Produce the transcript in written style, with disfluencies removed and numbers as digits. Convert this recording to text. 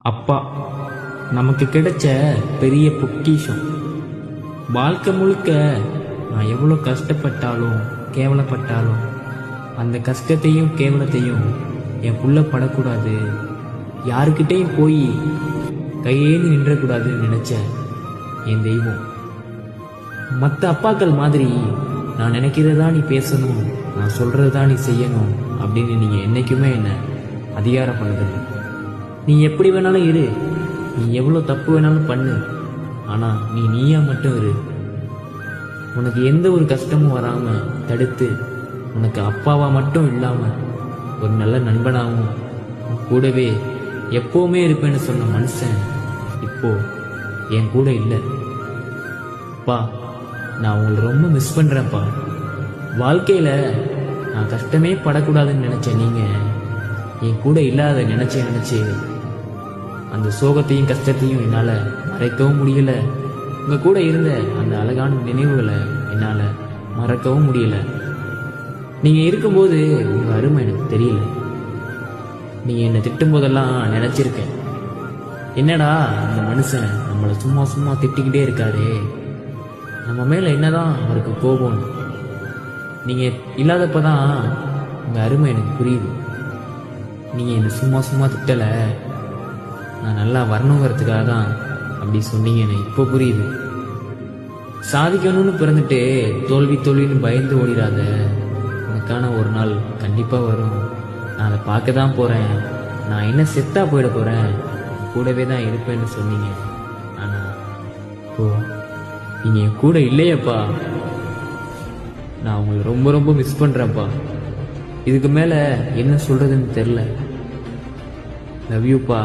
அப்பா நமக்கு கிடைச்ச பெரிய பொக்கிஷம். வாழ்க்கை முழுக்க நான் எவ்வளோ கஷ்டப்பட்டாலும் கேவலப்பட்டாலும் அந்த கஷ்டத்தையும் கேவலத்தையும் என் புள்ள படக்கூடாது, யாருக்கிட்டையும் போய் கையேந்து நின்றக்கூடாதுன்னு நினச்ச என் தெய்வம். மற்ற அப்பாக்கள் மாதிரி நான் நினைக்கிறதா நீ பேசணும், நான் சொல்கிறதா நீ செய்யணும் அப்படின்னு நீங்கள் என்றைக்குமே என்னை அதிகாரம் பண்ணதில்லை. நீ எப்படி வேணாலும் இரு, நீ எவ்வளோ தப்பு வேணாலும் பண்ணு, ஆனால் நீ நீயா மட்டும் இரு. உனக்கு எந்த ஒரு கஷ்டமும் வராமல் தடுத்து, உனக்கு அப்பாவா மட்டும் இல்லாமல் ஒரு நல்ல நண்பனாகவும் கூடவே எப்போவுமே இருப்பேன்னு சொன்ன மனுஷன் இப்போ என் கூட இல்லை. அப்பா, நான் உங்களை ரொம்ப மிஸ் பண்ணுறேன்ப்பா. வாழ்க்கையில் நான் கஷ்டமே படக்கூடாதுன்னு நினச்சேன், நீங்கள் என் கூட இல்லாத நினச்சி அந்த சோகத்தையும் கஷ்டத்தையும் என்னால் மறைக்கவும் முடியல. உங்கள் கூட இருந்த அந்த அழகான நினைவுகளை என்னால் மறக்கவும் முடியல. நீங்கள் இருக்கும்போது உங்கள் அருமை எனக்கு தெரியல. நீங்கள் என்னை திட்டும்போதெல்லாம் நினச்சிருக்கேன், என்னடா அந்த மனுஷன் நம்மளை சும்மா சும்மா திட்டிக்கிட்டே இருக்காரே, நம்ம மேலே என்னதான் அவருக்கு கோபம். நீங்கள் இல்லாதப்ப தான் உங்கள் அருமை எனக்கு புரியுது. நீங்கள் என்னை சும்மா சும்மா திட்டலை, நான் நல்லா வரணுங்கிறதுக்காக தான் அப்படி சொன்னீங்க. எனக்கு இப்போ புரியுது. சாதிக்கணும்னு பிறந்துட்டு தோல்வின்னு பயந்து ஓடிடாத. உனக்கான ஒரு நாள் கண்டிப்பாக வரும். நான் அதை பார்க்க தான் போகிறேன். நான் என்ன செத்தா போயிட போகிறேன், கூடவே தான் இருப்பேன்னு சொன்னீங்க. ஆனால் இப்போ நீங்கள் என் கூட இல்லையப்பா. நான் உங்களை ரொம்ப ரொம்ப மிஸ் பண்ணுறேன்ப்பா. இதுக்கு மேலே என்ன சொல்கிறதுன்னு தெரில. லவ் யூப்பா.